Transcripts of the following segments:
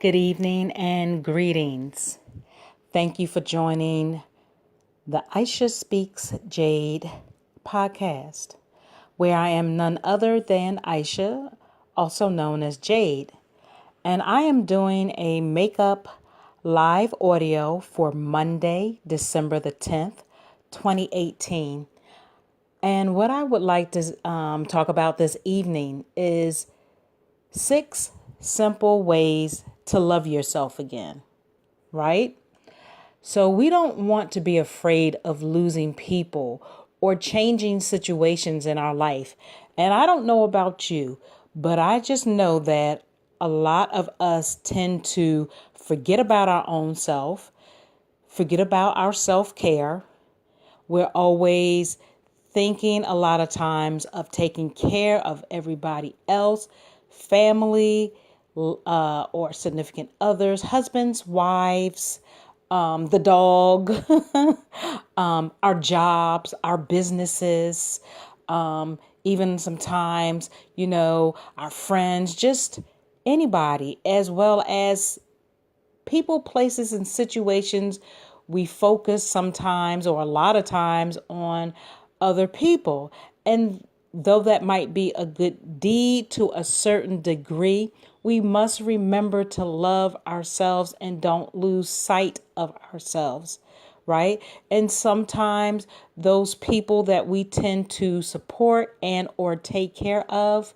Good evening and greetings. Thank you for joining the Aisha Speaks Jade podcast, where I am none other than Aisha, also known as Jade. And I am doing a makeup live audio for Monday, December the 10th, 2018. And what I would like to talk about this evening is 6 simple ways to love yourself again, right? So we don't want to be afraid of losing people or changing situations in our life. And I don't know about you, but I just know that a lot of us tend to forget about our own self, forget about our self-care. We're always thinking a lot of times of taking care of everybody else, family, or significant others, husbands, wives, the dog, our jobs, our businesses, even sometimes, our friends, just anybody, as well as people, places, and situations. We focus sometimes or a lot of times on other people. And though that might be a good deed to a certain degree, we must remember to love ourselves and don't lose sight of ourselves, right? And sometimes those people that we tend to support and or take care of,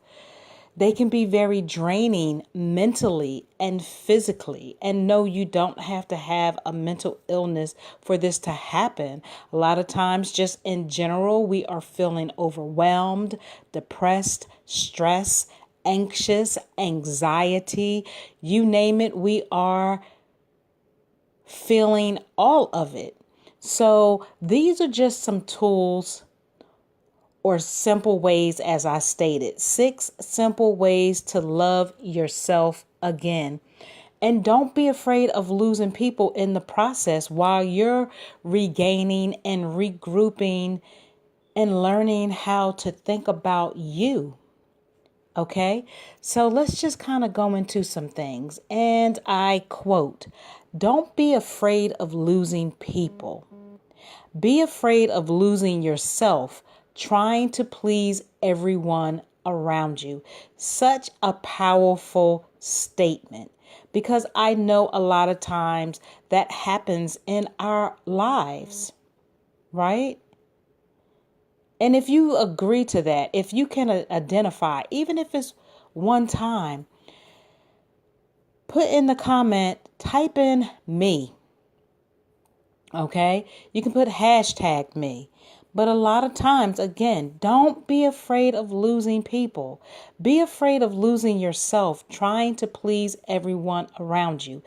they can be very draining mentally and physically. And no, you don't have to have a mental illness for this to happen. A lot of times, just in general, we are feeling overwhelmed, depressed, stressed, anxious, anxiety, you name it, we are feeling all of it. So these are just some tools or simple ways, as I stated, 6 simple ways to love yourself again. And don't be afraid of losing people in the process while you're regaining and regrouping and learning how to think about you. Okay, so let's just kind of go into some things. And I quote, "Don't be afraid of losing people. Be afraid of losing yourself trying to please everyone around you." Such a powerful statement, because I know a lot of times that happens in our lives, right? And if you agree to that, if you can identify, even if it's one time, put in the comment, type in me. Okay? You can put hashtag me. But a lot of times, again, don't be afraid of losing people. Be afraid of losing yourself, trying to please everyone around you.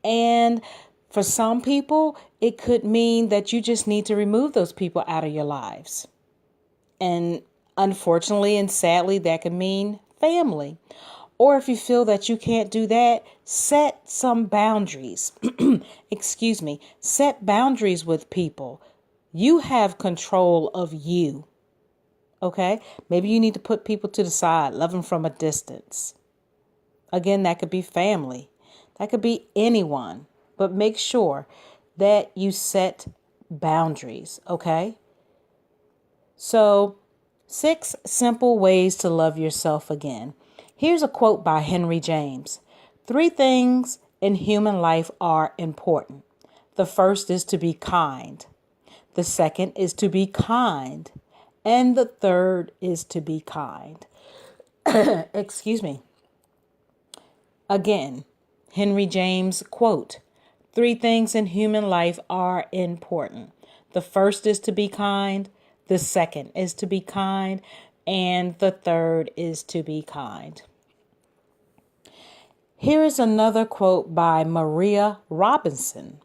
And for some people, it could mean that you just need to remove those people out of your lives. And unfortunately and sadly, that could mean family. Or if you feel that you can't do that, set some boundaries. Excuse me. Set boundaries with people. You have control of you. Okay? Maybe you need to put people to the side, love them from a distance. Again, that could be family. That could be anyone. But make sure that you set boundaries. Okay? So, 6 simple ways to love yourself again. Here's a quote by Henry James. 3 things in human life are important. The first is to be kind. The second is to be kind. And the third is to be kind. Excuse me. Again, Henry James quote, 3 things in human life are important. The first is to be kind. The second is to be kind. And the third is to be kind. Here is another quote by Maria Robinson.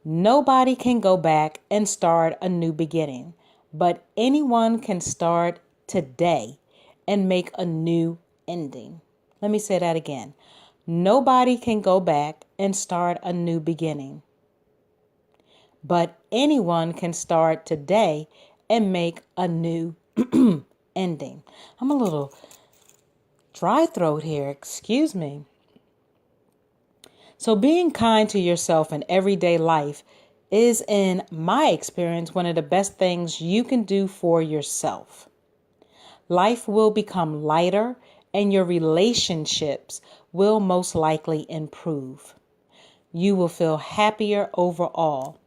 Nobody can go back and start a new beginning, but anyone can start today and make a new ending. Let me say that again. Nobody can go back and start a new beginning, but anyone can start today and make a new ending. I'm a little dry throat here. Excuse me. So being kind to yourself in everyday life is, in my experience, one of the best things you can do for yourself. Life will become lighter and your relationships will most likely improve. You will feel happier overall,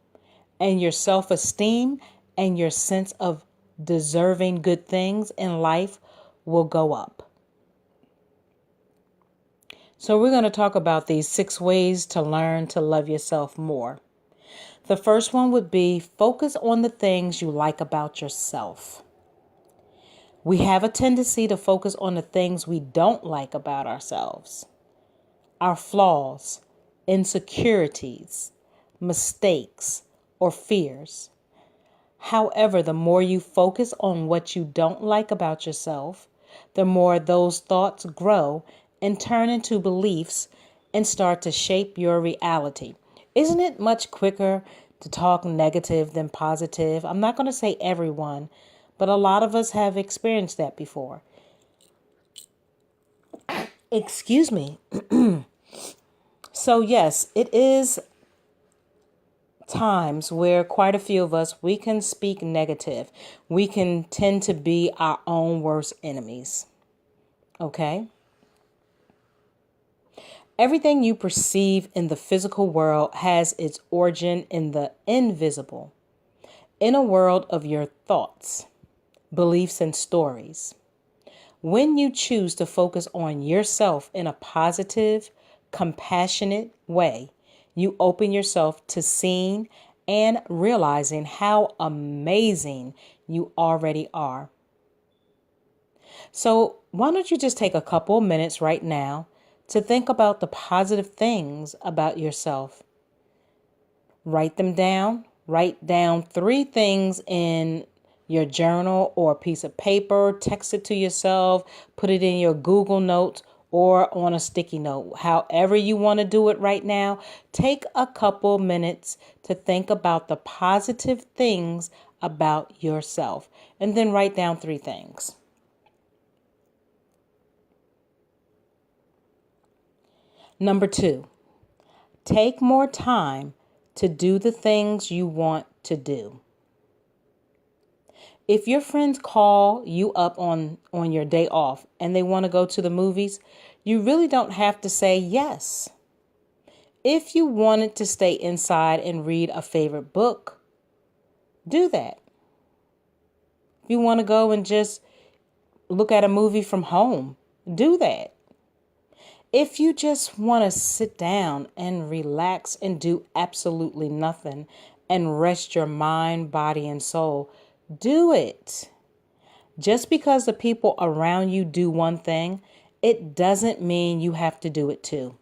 and your self-esteem and your sense of deserving good things in life will go up. So we're going to talk about these 6 ways to learn to love yourself more. The first one would be focus on the things you like about yourself. We have a tendency to focus on the things we don't like about ourselves. Our flaws, insecurities, mistakes, or fears. However, the more you focus on what you don't like about yourself, the more those thoughts grow and turn into beliefs and start to shape your reality. Isn't it much quicker to talk negative than positive? I'm not going to say everyone, but a lot of us have experienced that before. Excuse me. So yes, it is times where quite a few of us, we can speak negative. We can tend to be our own worst enemies. Okay? Everything you perceive in the physical world has its origin in the invisible, in a world of your thoughts, beliefs, and stories. When you choose to focus on yourself in a positive, compassionate way, you open yourself to seeing and realizing how amazing you already are. So why don't you just take a couple of minutes right now to think about the positive things about yourself? Write them down. Write down 3 things in your journal or a piece of paper. Text it to yourself. Put it in your Google Notes or on a sticky note. However you want to do it right now, take a couple minutes to think about the positive things about yourself. And then write down 3 things. Number 2, take more time to do the things you want to do. If your friends call you up on your day off and they want to go to the movies, you really don't have to say yes. If you wanted to stay inside and read a favorite book, do that. If you want to go and just look at a movie from home, do that. If you just want to sit down and relax and do absolutely nothing and rest your mind, body, and soul, do it. Just because the people around you do one thing, it doesn't mean you have to do it too.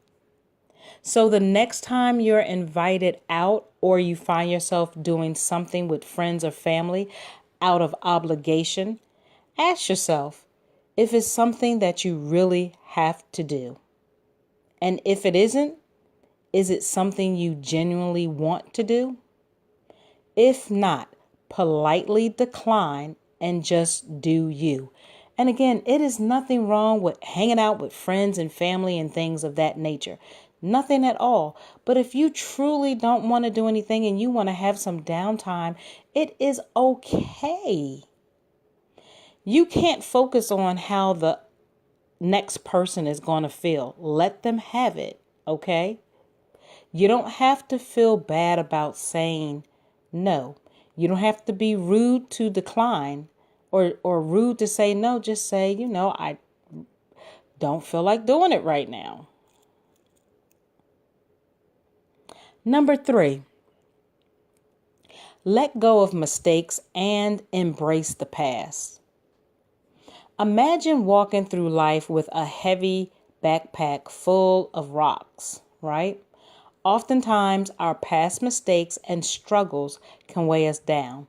So the next time you're invited out or you find yourself doing something with friends or family out of obligation, ask yourself if it's something that you really have to do. And if it isn't, is it something you genuinely want to do? If not, politely decline and just do you. And again, it is nothing wrong with hanging out with friends and family and things of that nature. Nothing at all. But if you truly don't want to do anything and you want to have some downtime, it is okay. You can't focus on how the next person is going to feel. Let them have it, okay? You don't have to feel bad about saying no. You don't have to be rude to decline or rude to say no. Just say, I don't feel like doing it right now. Number 3, let go of mistakes and embrace the past. Imagine walking through life with a heavy backpack full of rocks, right? Oftentimes, our past mistakes and struggles can weigh us down,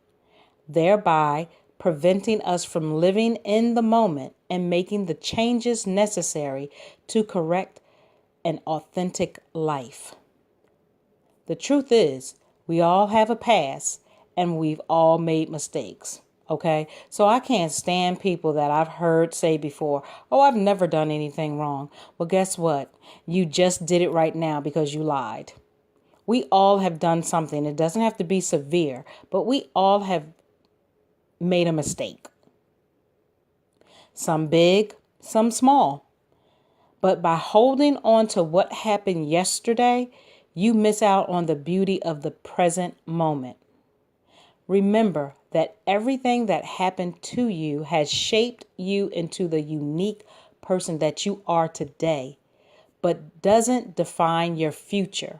thereby preventing us from living in the moment and making the changes necessary to correct an authentic life. The truth is, we all have a past and we've all made mistakes. Okay, so I can't stand people that I've heard say before, oh, I've never done anything wrong. Well, guess what? You just did it right now because you lied. We all have done something. It doesn't have to be severe, but we all have made a mistake. Some big, some small. But by holding on to what happened yesterday, you miss out on the beauty of the present moment. Remember that everything that happened to you has shaped you into the unique person that you are today, but doesn't define your future.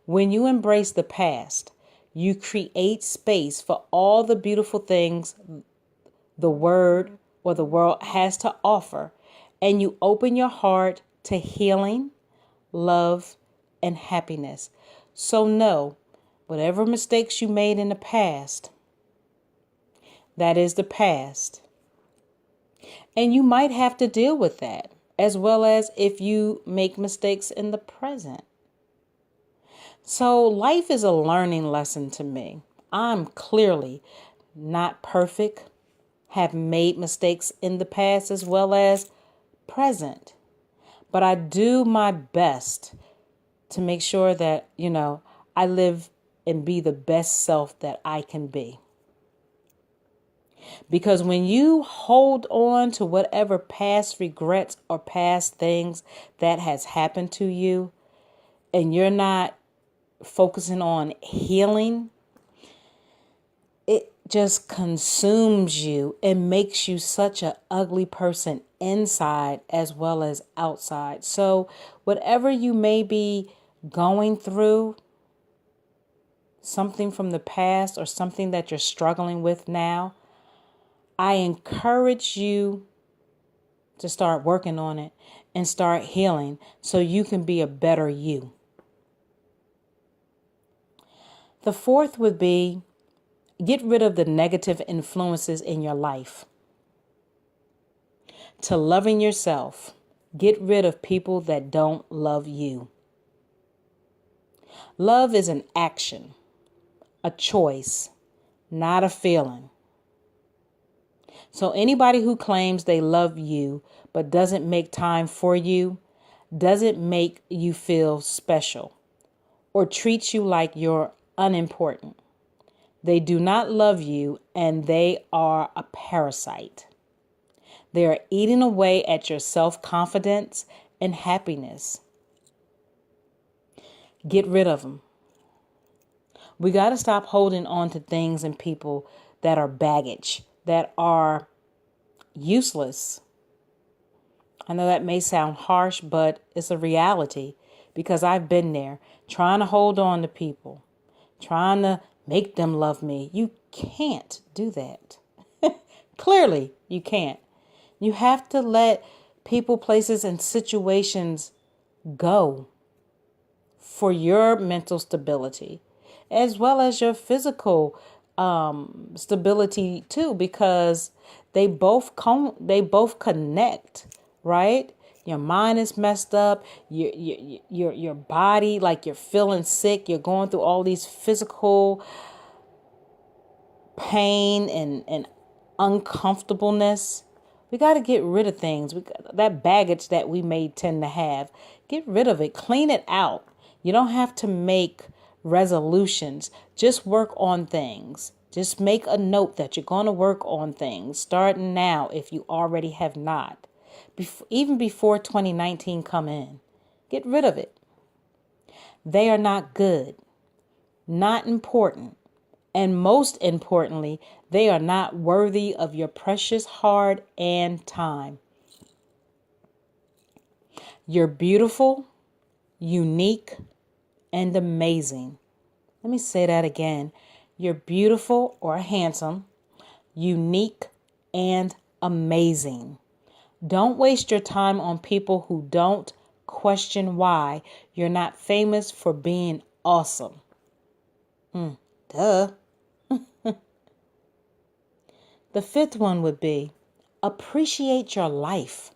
When you embrace the past, you create space for all the beautiful things the word or the world has to offer, and you open your heart to healing, love, and happiness. So know, whatever mistakes you made in the past, that is the past. And you might have to deal with that, as well as if you make mistakes in the present. So life is a learning lesson to me. I'm clearly not perfect, have made mistakes in the past as well as present. But I do my best to make sure that, I live and be the best self that I can be. Because when you hold on to whatever past regrets or past things that has happened to you, and you're not focusing on healing, it just consumes you and makes you such an ugly person inside as well as outside. So whatever you may be going through, something from the past or something that you're struggling with now, I encourage you to start working on it and start healing so you can be a better you. The fourth would be get rid of the negative influences in your life. To loving yourself, get rid of people that don't love you. Love is an action, a choice, not a feeling. So anybody who claims they love you but doesn't make time for you, doesn't make you feel special, or treats you like you're unimportant. They do not love you, and they are a parasite. They are eating away at your self-confidence and happiness. Get rid of them. We got to stop holding on to things and people that are baggage, that are useless. I know that may sound harsh, but it's a reality because I've been there trying to hold on to people, trying to make them love me. You can't do that. Clearly, you can't. You have to let people, places, and situations go for your mental stability, as well as your physical stability too, because they both connect, right? Your mind is messed up. Your body, like you're feeling sick. You're going through all these physical pain and uncomfortableness. We got to get rid of things. That baggage that we may tend to have. Get rid of it. Clean it out. You don't have to make resolutions. Just work on things. Just make a note that you're going to work on things. Start now if you already have not. Even before 2019 come in. Get rid of it. They are not good. Not important. And most importantly, they are not worthy of your precious heart and time. You're beautiful, unique, and amazing. Let me say that again. You're beautiful or handsome, unique, and amazing. Don't waste your time on people who don't question why you're not famous for being awesome. Duh. The fifth one would be appreciate your life.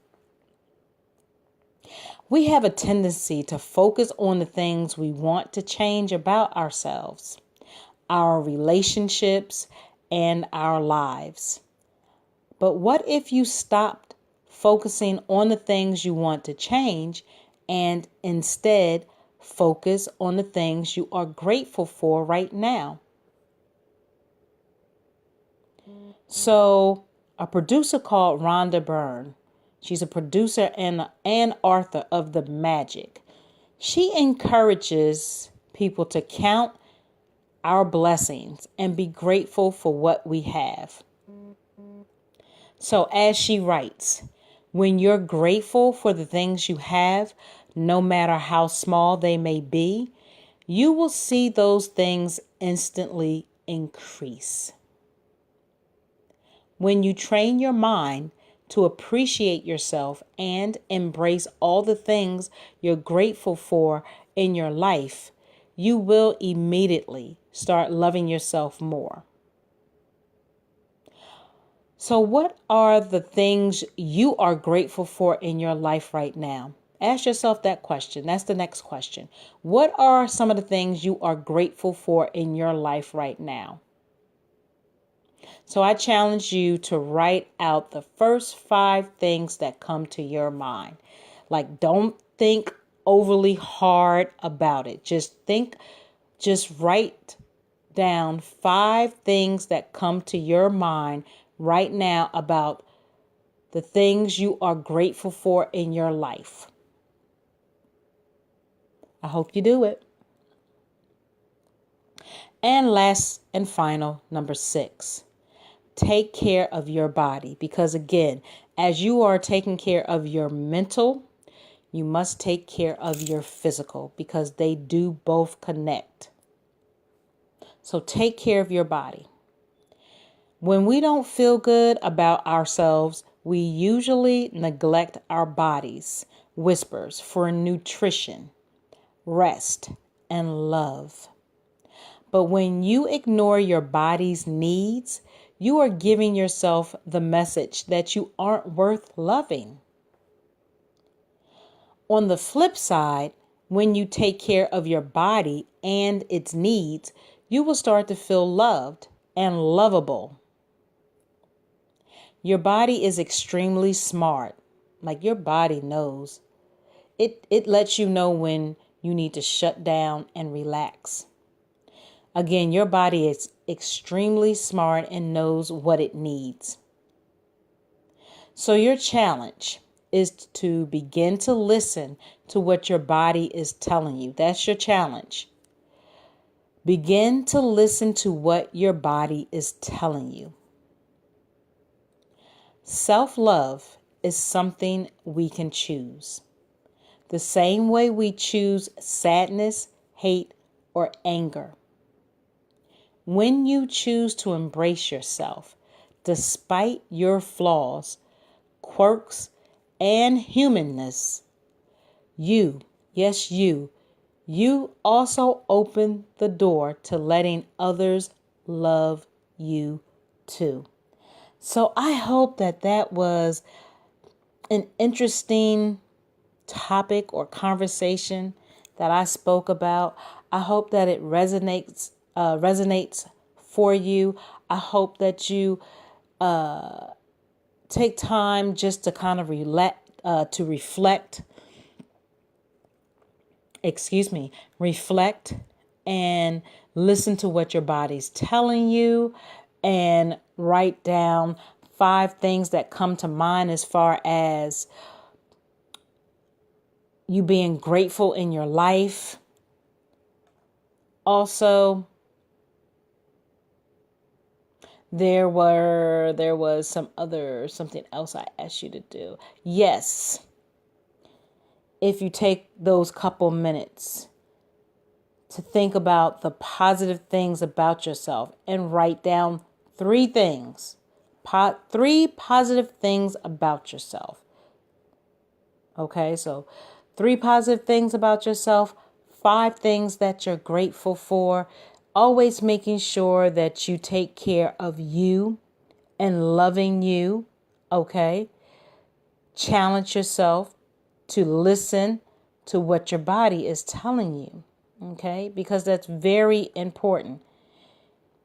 We have a tendency to focus on the things we want to change about ourselves, our relationships, and our lives. But what if you stopped focusing on the things you want to change and instead focus on the things you are grateful for right now? So, a producer called Rhonda Byrne, she's a producer and author of The Magic. She encourages people to count our blessings and be grateful for what we have. So as she writes, when you're grateful for the things you have, no matter how small they may be, you will see those things instantly increase. When you train your mind to appreciate yourself and embrace all the things you're grateful for in your life, you will immediately start loving yourself more. So what are the things you are grateful for in your life right now? Ask yourself that question. That's the next question. What are some of the things you are grateful for in your life right now? So I challenge you to write out the first 5 things that come to your mind. Like, don't think overly hard about it. Just write down 5 things that come to your mind right now about the things you are grateful for in your life. I hope you do it. And last and final, number 6, take care of your body. Because again, as you are taking care of your mental, you must take care of your physical, because they do both connect. So take care of your body. When we don't feel good about ourselves, we usually neglect our body's whispers for nutrition, rest, and love. But when you ignore your body's needs, you are giving yourself the message that you aren't worth loving. On the flip side, when you take care of your body and its needs, you will start to feel loved and lovable. Your body is extremely smart. Like, your body knows. It lets you know when you need to shut down and relax. Again, your body is extremely smart and knows what it needs. So your challenge is to begin to listen to what your body is telling you. That's your challenge. Begin to listen to what your body is telling you. Self-love is something we can choose. The same way we choose sadness, hate, or anger. When you choose to embrace yourself, despite your flaws, quirks, and humanness, you also open the door to letting others love you too. So I hope that was an interesting topic or conversation that I spoke about. I hope that it resonates for you. I hope that you take time just to kind of reflect and listen to what your body's telling you, and write down 5 things that come to mind as far as you being grateful in your life. Also, there was something else I asked you to do. Yes. If you take those couple minutes to think about the positive things about yourself and write down 3 things, 3 positive things about yourself. Okay, so 3 positive things about yourself, 5 things that you're grateful for. Always making sure that you take care of you and loving you. Okay, challenge yourself to listen to what your body is telling you. Okay, because that's very important.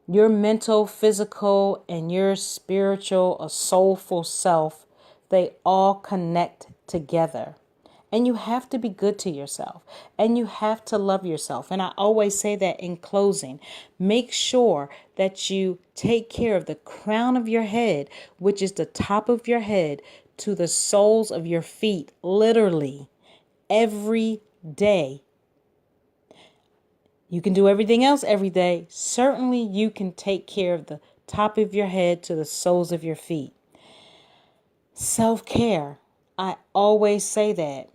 Your mental, physical, and your spiritual or soulful self, they all connect together. And you have to be good to yourself, and you have to love yourself. And I always say that in closing, make sure that you take care of the crown of your head, which is the top of your head, to the soles of your feet, literally every day. You can do everything else every day. Certainly you can take care of the top of your head to the soles of your feet. Self-care. I always say that.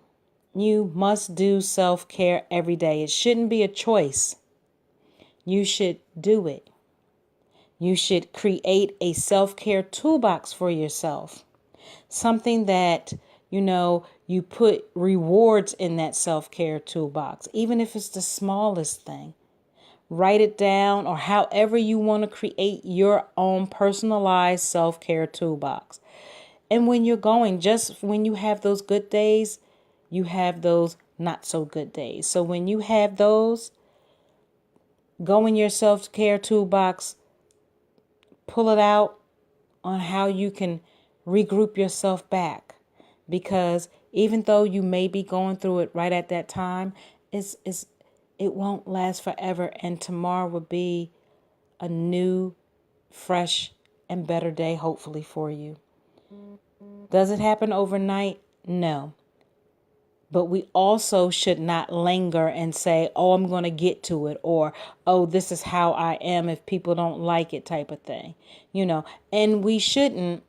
You must do self-care every day. It shouldn't be a choice. You should do it. You should create a self-care toolbox for yourself. Something that, you put rewards in that self-care toolbox, even if it's the smallest thing. Write it down, or however you want to create your own personalized self-care toolbox. And when you're going, just when you have those good days, you have those not so good days. So when you have those, go in your self-care toolbox, pull it out on how you can regroup yourself back. Because even though you may be going through it right at that time, it won't last forever. And tomorrow will be a new, fresh, and better day, hopefully, for you. Does it happen overnight? No. But we also should not linger and say, oh, I'm going to get to it, or, oh, this is how I am if people don't like it, type of thing. And we shouldn't,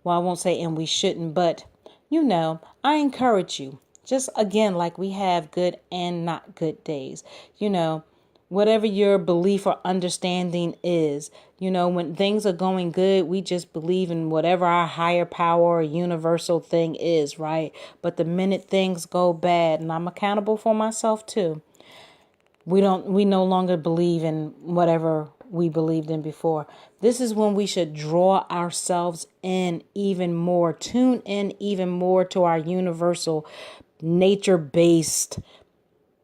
well, I won't say and we shouldn't, but, I encourage you, just again, like we have good and not good days, whatever your belief or understanding is, when things are going good, we just believe in whatever our higher power or universal thing is, right? But the minute things go bad, and I'm accountable for myself too, we no longer believe in whatever we believed in before. This is when we should draw ourselves in even more, tune in even more to our universal, nature-based,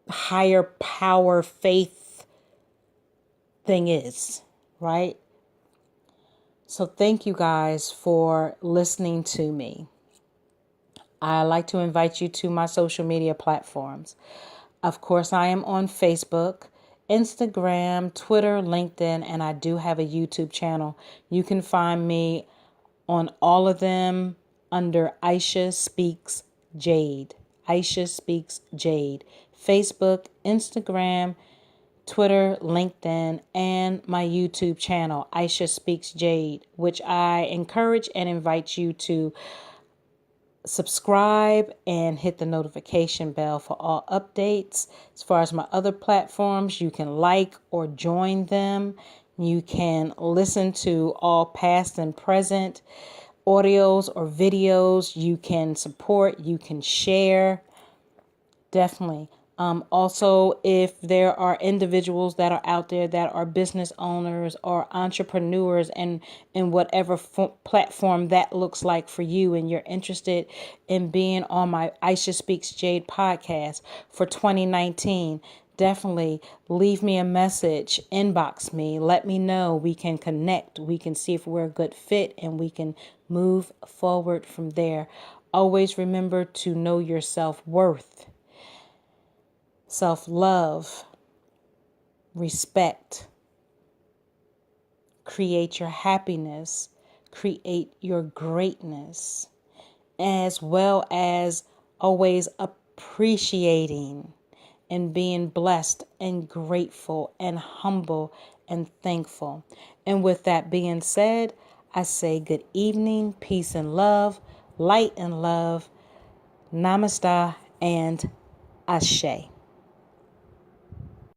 higher power faith thing is, right? So thank you guys for listening to me. I like to invite you to my social media platforms. Of course, I am on Facebook, Instagram, Twitter, LinkedIn, and I do have a YouTube channel. You can find me on all of them under Aisha Speaks Jade. Aisha Speaks Jade. Facebook, Instagram, Twitter, LinkedIn, and my YouTube channel, Aisha Speaks Jade, which I encourage and invite you to subscribe and hit the notification bell for all updates. As far as my other platforms, you can like or join them. You can listen to all past and present audios or videos. You can support, you can share. Definitely. Also, if there are individuals that are out there that are business owners or entrepreneurs, and in whatever platform that looks like for you, and you're interested in being on my Aisha Speaks Jade podcast for 2019, definitely leave me a message, inbox me, let me know. We can connect. We can see if we're a good fit, and we can move forward from there. Always remember to know your self-worth, self-love, respect. Create your happiness, create your greatness, as well as always appreciating and being blessed and grateful and humble and thankful. And with that being said, I say good evening, peace and love, light and love, namaste, and ashe.